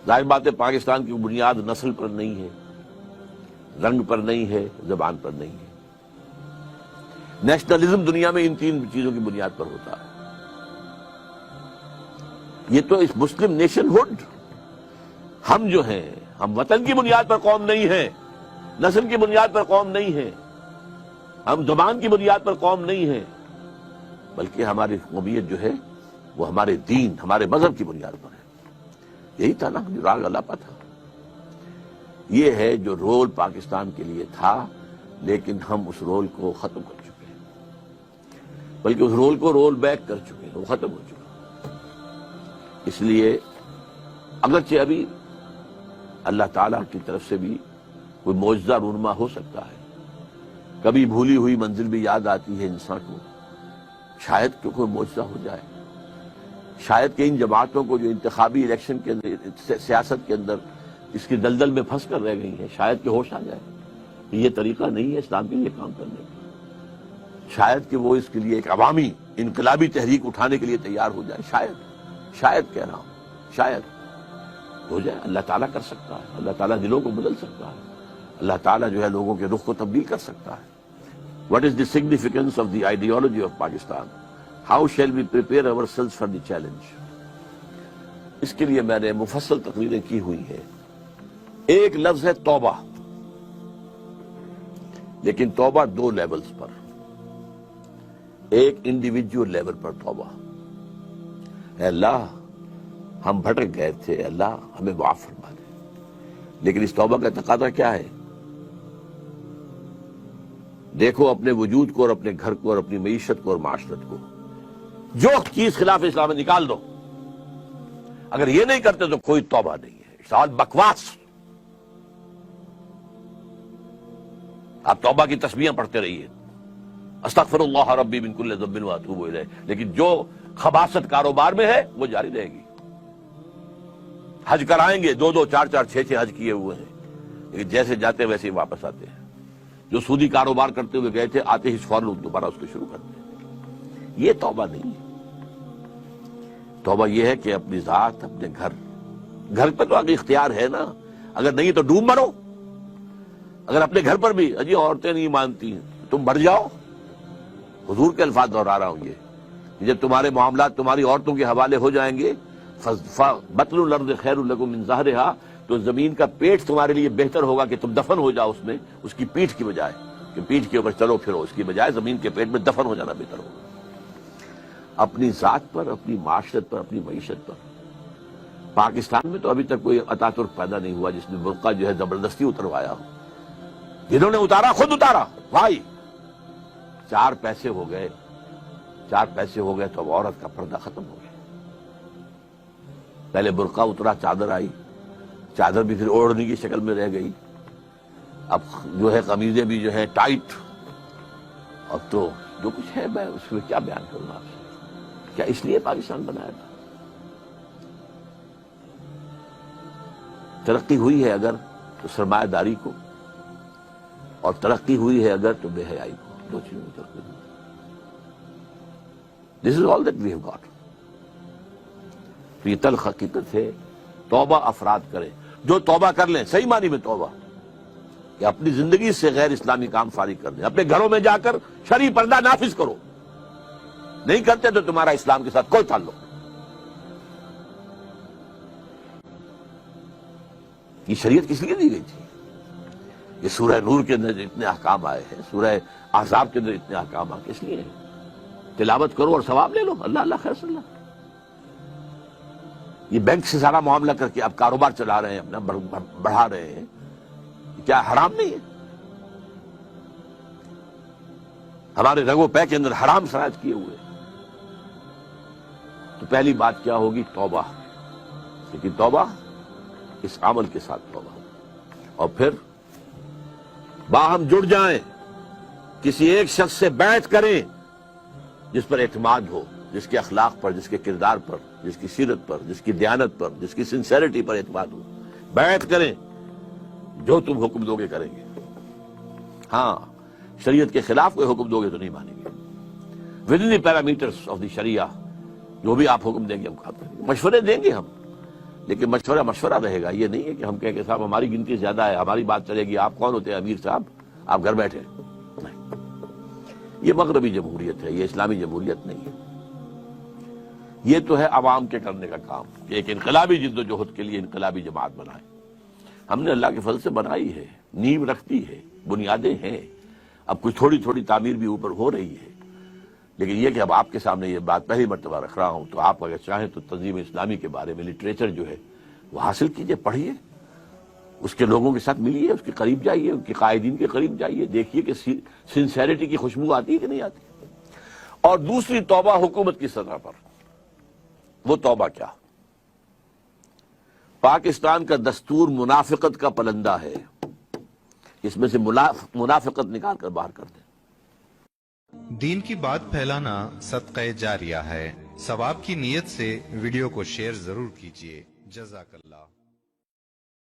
ظاہر بات ہے پاکستان کی بنیاد نسل پر نہیں ہے، رنگ پر نہیں ہے، زبان پر نہیں ہے۔ نیشنلزم دنیا میں ان تین چیزوں کی بنیاد پر ہوتا ہے۔ یہ تو اس مسلم نیشن ہوڈ، ہم جو ہیں ہم وطن کی بنیاد پر قوم نہیں ہیں، نسل کی بنیاد پر قوم نہیں ہیں، ہم زبان کی بنیاد پر قوم نہیں ہیں، بلکہ ہماری قومیت جو ہے وہ ہمارے دین، ہمارے مذہب کی بنیاد پر ہے۔ یہی تھا نا جو راگ الاپا تھا۔ یہ ہے جو رول پاکستان کے لیے تھا، لیکن ہم اس رول کو ختم کر چکے ہیں، بلکہ اس رول کو رول بیک کر چکے ہیں، وہ ختم ہو چکا۔ اس لیے اگرچہ ابھی اللہ تعالیٰ کی طرف سے بھی کوئی معجزہ رونما ہو سکتا ہے، کبھی بھولی ہوئی منزل بھی یاد آتی ہے انسان کو، شاید کہ کوئی معجزہ ہو جائے، شاید کہ ان جماعتوں کو جو انتخابی الیکشن کے اندر، سیاست کے اندر اس کی دلدل میں پھنس کر رہ گئی ہیں، شاید کہ ہوش آ جائے کہ یہ طریقہ نہیں ہے اسلام کے لیے کام کرنے کا، شاید کہ وہ اس کے لیے ایک عوامی انقلابی تحریک اٹھانے کے لیے تیار ہو جائے، شاید کہہ رہا ہوں، شاید ہو جائے۔ اللہ تعالیٰ کر سکتا ہے، اللہ تعالیٰ دلوں کو بدل سکتا ہے، اللہ تعالیٰ جو ہے لوگوں کے رخ کو تبدیل کر سکتا ہے۔ What is the significance of the ideology of Pakistan? How shall we prepare ourselves for the challenge? اس کے لیے میں نے مفصل تقریریں کی ہوئی ہیں۔ ایک لفظ ہے توبہ، لیکن توبہ دو لیولز پر، ایک انڈیویجول لیول پر توبہ، اے اللہ ہم بھٹک گئے تھے، اللہ ہمیں معاف فرما دے، لیکن اس توبہ کا تقاضا کیا ہے؟ دیکھو اپنے وجود کو اور اپنے گھر کو اور اپنی معیشت کو اور معاشرت کو، جو چیز خلاف اسلام ہے نکال دو۔ اگر یہ نہیں کرتے تو کوئی توبہ نہیں ہے، سوال بکواس۔ آپ توبہ کی تسبیحیں پڑھتے رہیے، استغفر اللہ ربی من کل ذنب واتوب الیہ، لیکن جو خباثت کاروبار میں ہے وہ جاری رہے گی۔ حج کرائیں گے، دو چار چھ حج کیے ہوئے ہیں، لیکن جیسے جاتے ویسے ہی واپس آتے ہیں۔ جو سودی کاروبار کرتے ہوئے گئے تھے، آتے ہی فوراً دوبارہ اس کو شروع کرتے ہیں۔ یہ توبہ نہیں ہے۔ توبہ یہ ہے کہ اپنی ذات، اپنے گھر پہ تو آگے اختیار ہے نا، اگر نہیں تو ڈوب مرو۔ اگر اپنے گھر پر بھی اجی عورتیں نہیں مانتی ہیں، تم مر جاؤ۔ حضور کے الفاظ دہرا رہا ہوں یہ، جب تمہارے معاملات تمہاری عورتوں کے حوالے ہو جائیں گے، بطن الارض خیر لکم من ظہرہا، تو زمین کا پیٹ تمہارے لیے بہتر ہوگا کہ تم دفن ہو جاؤ اس میں، اس کی پیٹھ کی بجائے، کہ پیٹھ کے اوپر چلو پھرو، اس کی بجائے زمین کے پیٹ میں دفن ہو جانا بہتر ہوگا۔ اپنی ذات پر، اپنی معاشرت پر، اپنی معیشت پر۔ پاکستان میں تو ابھی تک کوئی اتا ترک پیدا نہیں ہوا جس نے برقع جو ہے زبردستی اتروایا ہو۔ جنہوں نے اتارا خود اتارا، بھائی چار پیسے ہو گئے تو اب عورت کا پردہ ختم ہو گیا۔ پہلے برقع اترا، چادر آئی، چادر بھی پھر اوڑھنے کی شکل میں رہ گئی، اب جو ہے قمیضیں بھی جو ہے ٹائٹ، اب تو جو کچھ ہے میں اس میں کیا بیان کروں آپ سے۔ کیا اس لیے پاکستان بنایا تھا؟ ترقی ہوئی ہے اگر تو سرمایہ داری کو، اور ترقی ہوئی ہے اگر تو بے حیائی کو، دو چیزوں میں ترقی ہوئی۔ This is all that we have got۔ تو یہ تلخ حقیقت ہے۔ توبہ افراد کریں، جو توبہ کر لیں، صحیح معنی میں توبہ، کہ اپنی زندگی سے غیر اسلامی کام فارغ کر دیں، اپنے گھروں میں جا کر شرعی پردہ نافذ کرو۔ نہیں کرتے تو تمہارا اسلام کے ساتھ کوئی تعلق نہیں۔ یہ شریعت کس لیے دی گئی تھی؟ یہ سورہ نور کے اندر اتنے احکام آئے ہیں، سورہ احزاب کے اندر اتنے احکام آئے، کس لیے ہیں؟ تلاوت کرو اور ثواب لے لو، اللہ اللہ خیر صلی اللہ۔ یہ بینک سے سارا معاملہ کر کے آپ کاروبار چلا رہے ہیں، اپنا بڑھا رہے ہیں، کیا حرام نہیں ہے؟ ہمارے رگو پے کے اندر حرام سراج کیے ہوئے۔ تو پہلی بات کیا ہوگی؟ توبہ۔ لیکن توبہ اس عمل کے ساتھ توبہ، اور پھر باہم جڑ جائیں، کسی ایک شخص سے بیعت کریں جس پر اعتماد ہو، جس کے اخلاق پر، جس کے کردار پر، جس کی سیرت پر، جس کی دیانت پر، جس کی سنسیریٹی پر اعتماد ہو۔ بیعت کریں، جو تم حکم دو گے کریں گے۔ ہاں، شریعت کے خلاف کوئی حکم دو گے تو نہیں مانیں گے۔ With in the parameters of the Sharia, جو بھی آپ حکم دیں گے ہم کریں گے، مشورے دیں گے ہم، لیکن مشورہ رہے گا. یہ نہیں ہے کہ ہم کہیں کہ صاحب ہماری گنتی زیادہ ہے, ہماری بات چلے گی, آپ کون ہوتے ہیں امیر صاحب, آپ گھر بیٹھے. نہیں, یہ مغربی جمہوریت ہے, یہ اسلامی جمہوریت نہیں ہے. یہ تو ہے عوام کے کرنے کا کام کہ ایک انقلابی جد و جہد کے لیے انقلابی جماعت بنائیں. ہم نے اللہ کے فضل سے بنائی ہے, نیو رکھتی ہے, بنیادیں ہیں. اب کچھ تھوڑی تھوڑی تعمیر بھی اوپر ہو رہی ہے, لیکن یہ کہ اب آپ کے سامنے یہ بات پہلی مرتبہ رکھ رہا ہوں, تو آپ اگر چاہیں تو تنظیم اسلامی کے بارے میں لٹریچر جو ہے وہ حاصل کیجئے, پڑھیے, اس کے لوگوں کے ساتھ ملیے, اس کے قریب جائیے, ان کے قائدین کے قریب جائیے, دیکھیے کہ سنسیریٹی کی خوشبو آتی ہے کہ نہیں آتی. اور دوسری توبہ حکومت کی سطح پر, وہ توبہ کیا؟ پاکستان کا دستور منافقت کا پلندہ ہے, اس میں سے منافقت نکال کر باہر کر دیں. دین کی بات پھیلانا صدقہ جاریہ ہے. ثواب کی نیت سے ویڈیو کو شیئر ضرور کیجیے. جزاک اللہ.